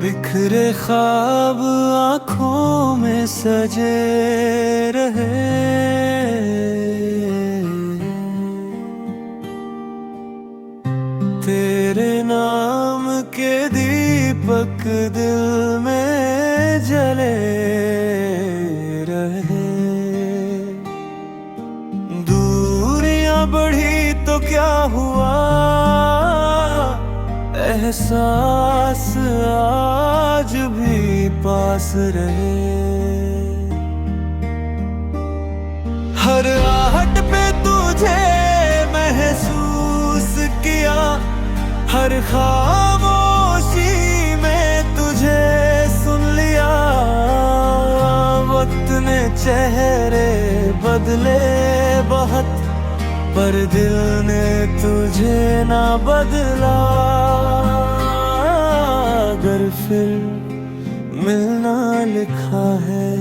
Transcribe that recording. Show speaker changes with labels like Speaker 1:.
Speaker 1: बिखरे ख्वाब आँखों में सजे रहे, तेरे नाम के दीपक दिल में जले रहे। दूरियां बढ़ी तो क्या हुआ, एहसास आज भी पास रहे। हर आहट पे तुझे महसूस किया, हर खामोशी में तुझे सुन लिया। वक्त ने चेहरे बदले बहुत, पर दिल ने तुझे ना बदला। अगर फिर मिलना लिखा है